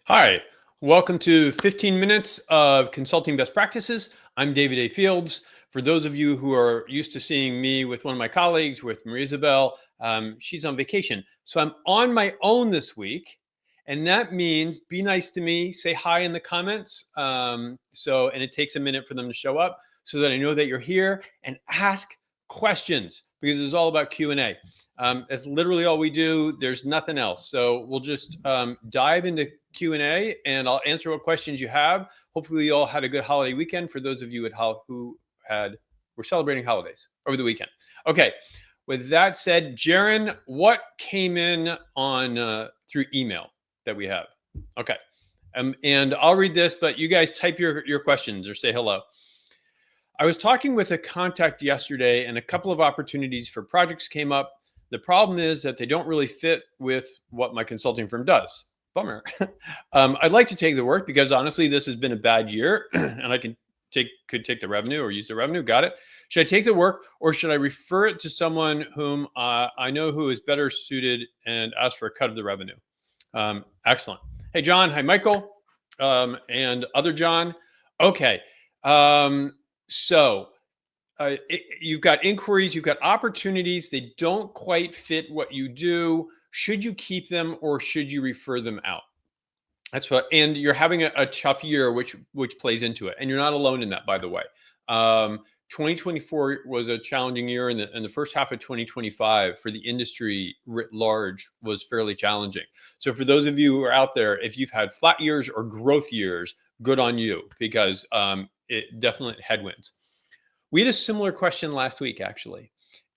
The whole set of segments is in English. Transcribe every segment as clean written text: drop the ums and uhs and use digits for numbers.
Hi, welcome to 15 minutes of consulting best practices. I'm David A. Fields. For those of you who are used to seeing me with one of my colleagues, with Marie Isabel, she's on vacation. So I'm on my own this week. And that means be nice to me, say hi in the comments. And it takes a minute for them to show up so that I know that you're here, and ask questions because it's all about Q&A. That's literally all we do. There's nothing else. So we'll just dive into Q&A, and I'll answer what questions you have. Hopefully you all had a good holiday weekend for those of you who were celebrating holidays over the weekend. Okay, with that said, Jaron, what came in on through email that we have? Okay, and I'll read this, but you guys type your questions or say hello. I was talking with a contact yesterday, and a couple of opportunities for projects came up. The problem is that they don't really fit with what my consulting firm does. Bummer. I'd like to take the work because honestly, this has been a bad year, and I could take the revenue or use the revenue. Got it. Should I take the work, or should I refer it to someone whom I know who is better suited and ask for a cut of the revenue? Excellent. Hey, John. Hi, Michael, and other John. Okay. You've got inquiries, you've got opportunities. They don't quite fit what you do. Should you keep them or should you refer them out? And you're having a tough year, which plays into it. And you're not alone in that, by the way. 2024 was a challenging year, and the first half of 2025 for the industry writ large was fairly challenging. So for those of you who are out there, if you've had flat years or growth years, good on you, because it definitely headwinds. We had a similar question last week, actually.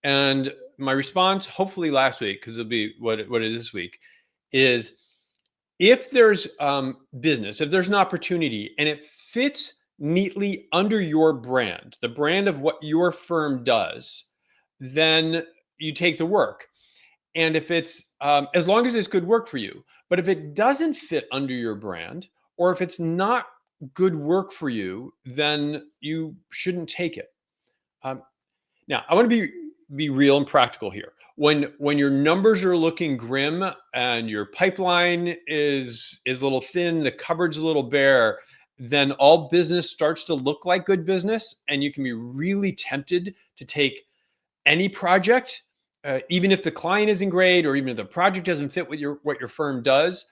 And my response, hopefully last week, because it'll be what it is this week, is if there's business, if there's an opportunity and it fits neatly under your brand, the brand of what your firm does, then you take the work. And if it's, as long as it's good work for you, but if it doesn't fit under your brand, or if it's not good work for you, then you shouldn't take it. Now, I want to be real and practical here. When your numbers are looking grim and your pipeline is a little thin, the cupboard's a little bare, then all business starts to look like good business, and you can be really tempted to take any project, even if the client isn't great, or even if the project doesn't fit with what your firm does.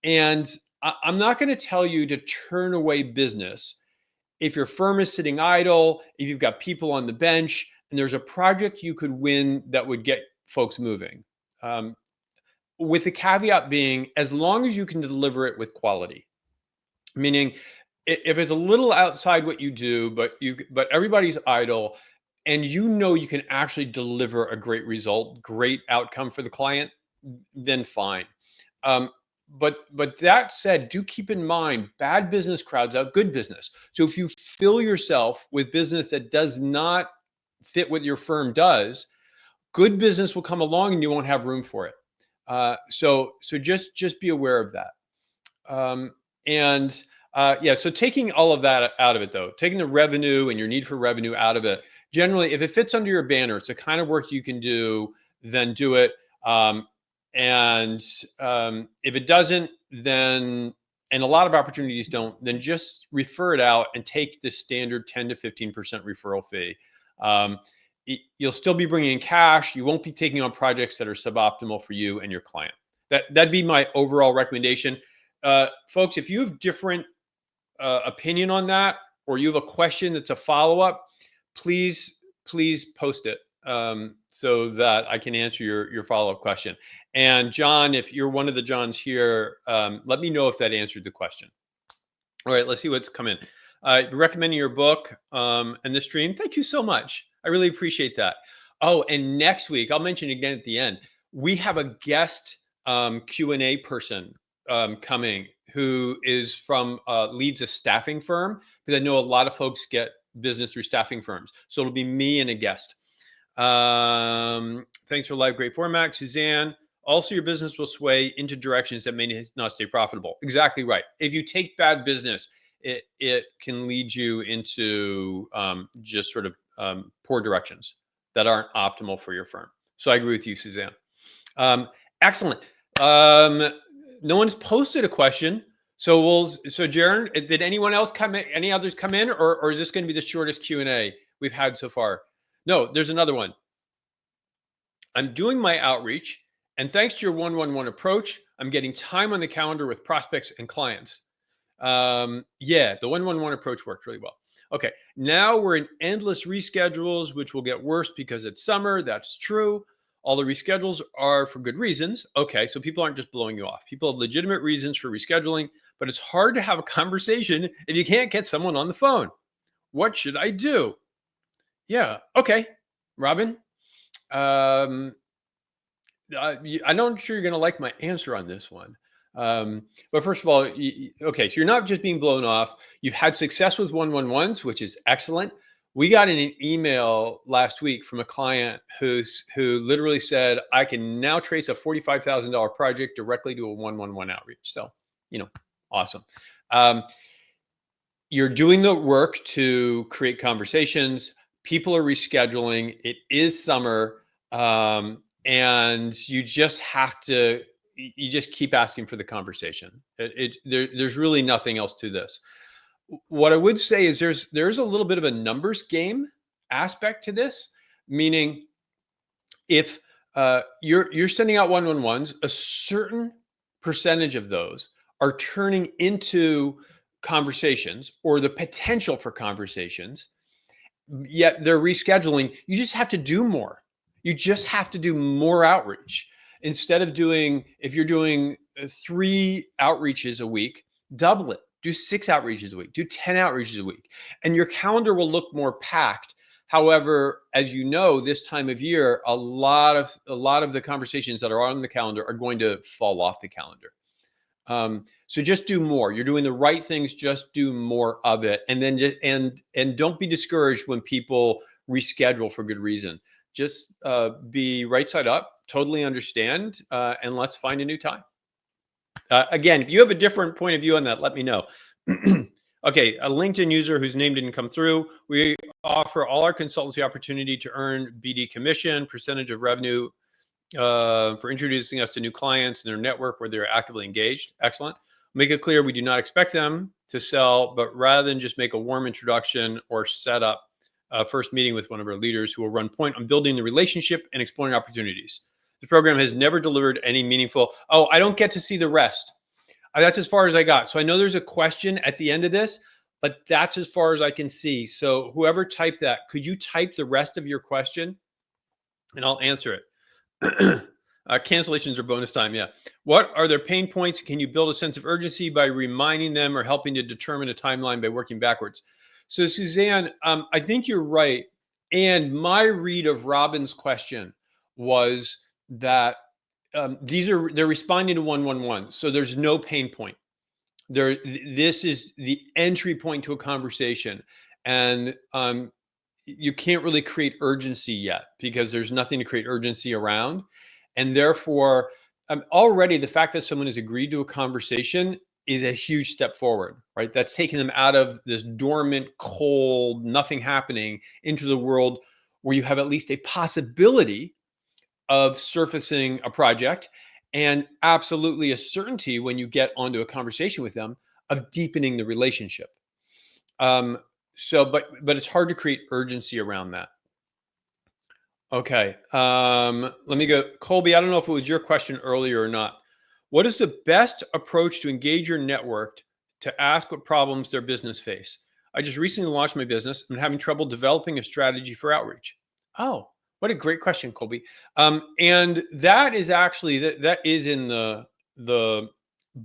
And I'm not going to tell you to turn away business if your firm is sitting idle, if you've got people on the bench, and there's a project you could win that would get folks moving. With the caveat being, as long as you can deliver it with quality. Meaning, if it's a little outside what you do, but everybody's idle, and you know you can actually deliver a great result, great outcome for the client, then fine. But that said, do keep in mind, bad business crowds out good business. So if you fill yourself with business that does not fit what your firm does, good business will come along and you won't have room for it. So just be aware of that. So taking all of that out of it, though, taking the revenue and your need for revenue out of it, generally, if it fits under your banner, it's the kind of work you can do, then do it. If it doesn't, then, and a lot of opportunities don't, then just refer it out and take the standard 10 to 15% referral fee. You'll still be bringing in cash. You won't be taking on projects that are suboptimal for you and your client. That'd be my overall recommendation. Folks, if you have different opinion on that, or you have a question that's a follow-up, please post it so that I can answer your follow-up question. And John, if you're one of the Johns here, let me know if that answered the question. All right, let's see what's come in. Recommending your book and the stream. Thank you so much. I really appreciate that. Oh, and next week, I'll mention again at the end, we have a guest Q&A person coming who is leads a staffing firm, because I know a lot of folks get business through staffing firms. So it'll be me and a guest. Thanks for live, great format, Suzanne. Also, your business will sway into directions that may not stay profitable. Exactly right. If you take bad business, it can lead you into just sort of poor directions that aren't optimal for your firm. So I agree with you, Suzanne. Excellent. No one's posted a question, So Jaron, did anyone else come in? Any others come in, or is this going to be the shortest Q&A we've had so far? No, there's another one. I'm doing my outreach, and thanks to your 1-1-1 approach, I'm getting time on the calendar with prospects and clients. Yeah, the 1-1-1 approach worked really well. Okay, now we're in endless reschedules, which will get worse because it's summer. That's true. All the reschedules are for good reasons. Okay, so people aren't just blowing you off. People have legitimate reasons for rescheduling, but it's hard to have a conversation if you can't get someone on the phone. What should I do? Yeah, okay, Robin. I'm not sure you're going to like my answer on this one. But first of all, okay, so you're not just being blown off. You've had success with 1-1-1s, which is excellent. We got an email last week from a client who literally said, I can now trace a $45,000 project directly to a 1-1-1 outreach. So, awesome. You're doing the work to create conversations. People are rescheduling. It is summer. And you just keep asking for the conversation. There's really nothing else to this. What I would say is there's a little bit of a numbers game aspect to this, meaning if you're sending out 1-1-1s, a certain percentage of those are turning into conversations or the potential for conversations, yet they're rescheduling. You just have to do more. You just have to do more outreach. Instead of if you're doing 3 outreaches a week, double it. Do 6 outreaches a week. Do 10 outreaches a week. And your calendar will look more packed. However, as you know, this time of year, a lot of the conversations that are on the calendar are going to fall off the calendar. So just do more. You're doing the right things. Just do more of it, and then and don't be discouraged when people reschedule for good reason. Just be right side up. Totally understand, and let's find a new time. Again, if you have a different point of view on that, let me know. Okay, a LinkedIn user whose name didn't come through. We offer all our consultancy opportunity to earn BD commission, percentage of revenue for introducing us to new clients in their network where they're actively engaged. Excellent. Make it clear we do not expect them to sell, but rather than just make a warm introduction or set up a first meeting with one of our leaders who will run point on building the relationship and exploring opportunities. The program has never delivered any meaningful. Oh, I don't get to see the rest. That's as far as I got. So I know there's a question at the end of this, but that's as far as I can see. So whoever typed that, could you type the rest of your question and I'll answer it. Cancellations are bonus time. Yeah. What are their pain points? Can you build a sense of urgency by reminding them or helping to determine a timeline by working backwards? So Suzanne, I think you're right. And my read of Robin's question was that they're responding to 1-1-1. So there's no pain point. This is the entry point to a conversation. And you can't really create urgency yet because there's nothing to create urgency around. And therefore, already the fact that someone has agreed to a conversation is a huge step forward, right? That's taking them out of this dormant, cold, nothing happening into the world where you have at least a possibility of surfacing a project and absolutely a certainty when you get onto a conversation with them of deepening the relationship. But it's hard to create urgency around that. Okay. Let me go. Colby, I don't know if it was your question earlier or not. What is the best approach to engage your network to ask what problems their business face? I just recently launched my business and I'm having trouble developing a strategy for outreach. Oh, what a great question, Colby. And that is actually, that is in the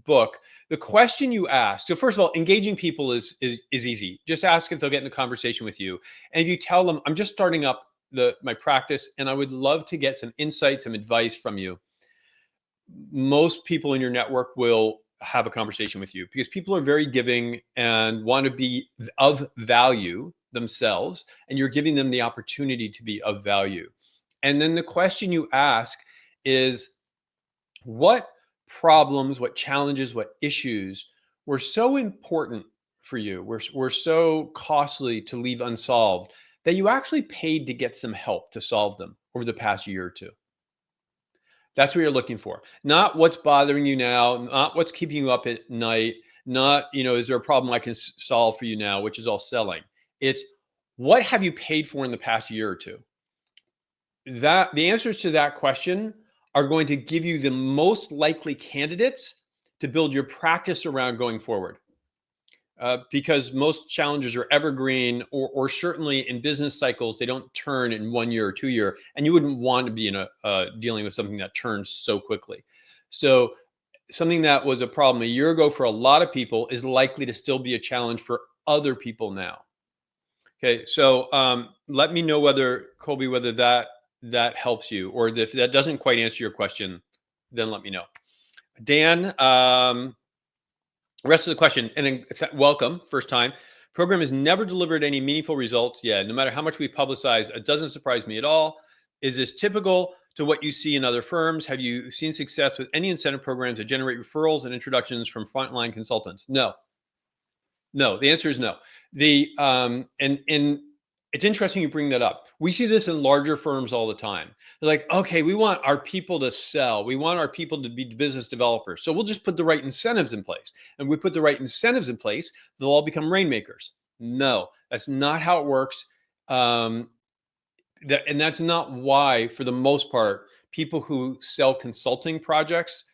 book. The question you ask, so first of all, engaging people is easy. Just ask if they'll get in a conversation with you. And if you tell them, I'm just starting up my practice and I would love to get some insight, some advice from you. Most people in your network will have a conversation with you because people are very giving and want to be of value themselves, and you're giving them the opportunity to be of value. And then the question you ask is, what problems, what challenges, what issues were so important for you, were so costly to leave unsolved that you actually paid to get some help to solve them over the past year or two? That's what you're looking for. Not what's bothering you now, not what's keeping you up at night, Not, is there a problem I can solve for you now, which is all selling. It's what have you paid for in the past year or two? That the answers to that question are going to give you the most likely candidates to build your practice around going forward. Because most challenges are evergreen, or certainly in business cycles, they don't turn in 1 year or 2 year, and you wouldn't want to be in dealing with something that turns so quickly. So something that was a problem a year ago for a lot of people is likely to still be a challenge for other people now. Okay, so let me know whether, Colby, whether that helps you, or if that doesn't quite answer your question, then let me know. Dan, rest of the question, and welcome, first time. Program has never delivered any meaningful results yet. No matter how much we publicize, it doesn't surprise me at all. Is this typical to what you see in other firms? Have you seen success with any incentive programs that generate referrals and introductions from frontline consultants? No. The answer is no. And it's interesting you bring that up. We see this in larger firms all the time. They're like, okay, we want our people to sell. We want our people to be business developers. So we'll just put the right incentives in place. And we put the right incentives in place, they'll all become rainmakers. No, that's not how it works. And that's not why, for the most part, people who sell consulting projects.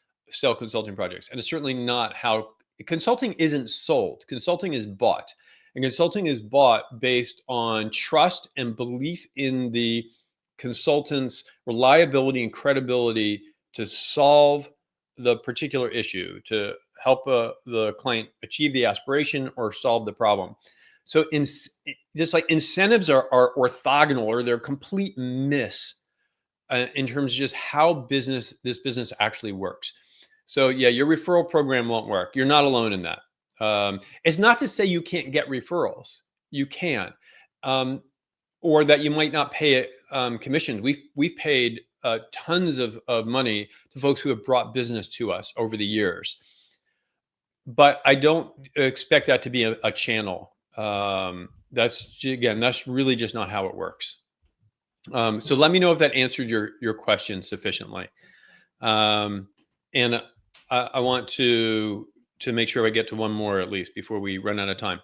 And it's certainly not how consulting isn't sold. Consulting is bought. And consulting is bought based on trust and belief in the consultant's reliability and credibility to solve the particular issue, to help the client achieve the aspiration or solve the problem. So just like incentives are orthogonal, or they're a complete miss in terms of just how this business actually works. So yeah, your referral program won't work. You're not alone in that. It's not to say you can't get referrals. You can, or that you might not pay commissions. We've paid tons of money to folks who have brought business to us over the years, but I don't expect that to be a channel. That's really just not how it works. So let me know if that answered your question sufficiently. And I want to make sure I get to one more at least before we run out of time.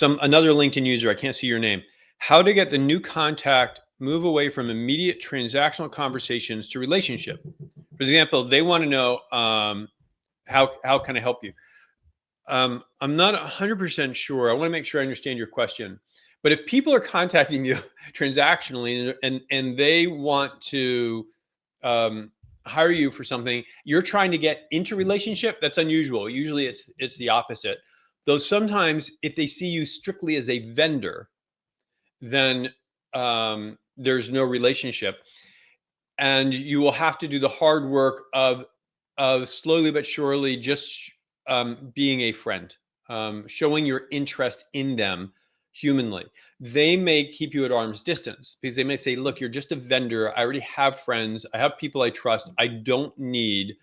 Another LinkedIn user, I can't see your name. How to get the new contact move away from immediate transactional conversations to relationship. For example, they want to know how can I help you? I'm not 100% sure. I want to make sure I understand your question. But if people are contacting you transactionally and they want to hire you for something, you're trying to get into relationship, that's unusual. Usually it's the opposite. Though sometimes if they see you strictly as a vendor, then there's no relationship. And you will have to do the hard work of slowly but surely just being a friend, showing your interest in them humanly. They may keep you at arm's distance because they may say, look, you're just a vendor. I already have friends. I have people I trust. I don't need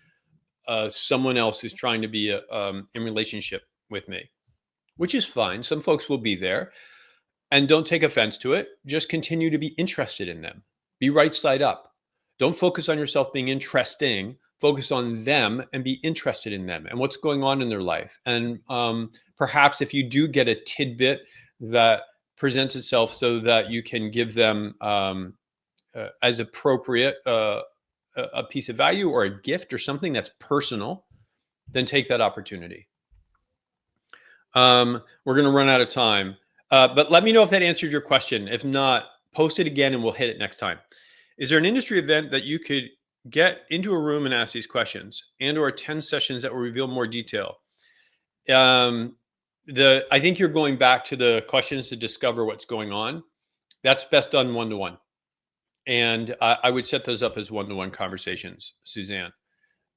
someone else who's trying to be in relationship with me, which is fine. Some folks will be there, and don't take offense to it. Just continue to be interested in them. Be right side up. Don't focus on yourself being interesting. Focus on them and be interested in them and what's going on in their life. And perhaps if you do get a tidbit that presents itself so that you can give them as appropriate a piece of value or a gift or something that's personal, then take that opportunity. We're going to run out of time, but let me know if that answered your question. If not, post it again and we'll hit it next time. Is there an industry event that you could get into a room and ask these questions, and/or attend sessions that will reveal more detail? I think you're going back to the questions to discover what's going on. That's best done one-to-one. And I would set those up as one-to-one conversations, Suzanne.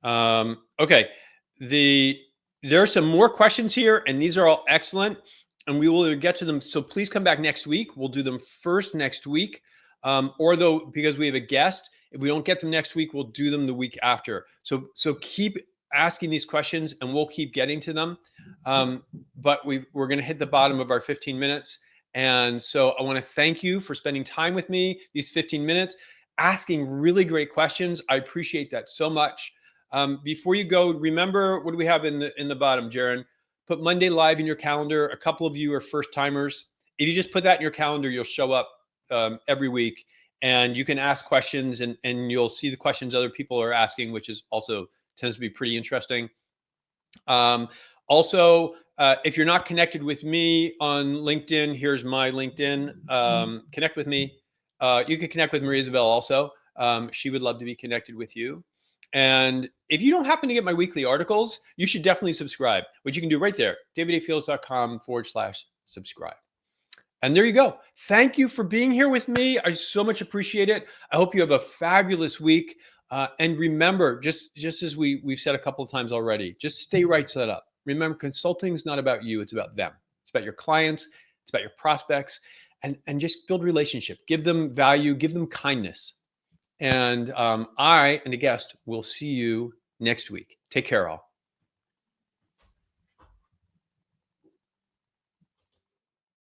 Okay. There are some more questions here, and these are all excellent, and we will get to them. So please come back next week. We'll do them first next week. Or though, because we have a guest, if we don't get them next week, we'll do them the week after. So keep asking these questions and we'll keep getting to them. But we're going to hit the bottom of our 15 minutes. And so I want to thank you for spending time with me these 15 minutes, asking really great questions. I appreciate that so much. Before you go, remember, what do we have in the bottom, Jaron? put Monday live in your calendar. A couple of you are first timers. If you just put that in your calendar, you'll show up every week, and you can ask questions, and you'll see the questions other people are asking, which is also tends to be pretty interesting. Also, if you're not connected with me on LinkedIn, here's my LinkedIn. Connect with me. You can connect with Marie Isabel also. She would love to be connected with you. And if you don't happen to get my weekly articles, you should definitely subscribe, which you can do right there, davidafields.com/subscribe. And there you go. Thank you for being here with me. I so much appreciate it. I hope you have a fabulous week. And remember, just as we've said a couple of times already, just stay right set up. Remember, consulting is not about you. It's about them. It's about your clients. It's about your prospects. And just build relationship. Give them value. Give them kindness. And I and the guest will see you next week. Take care, all.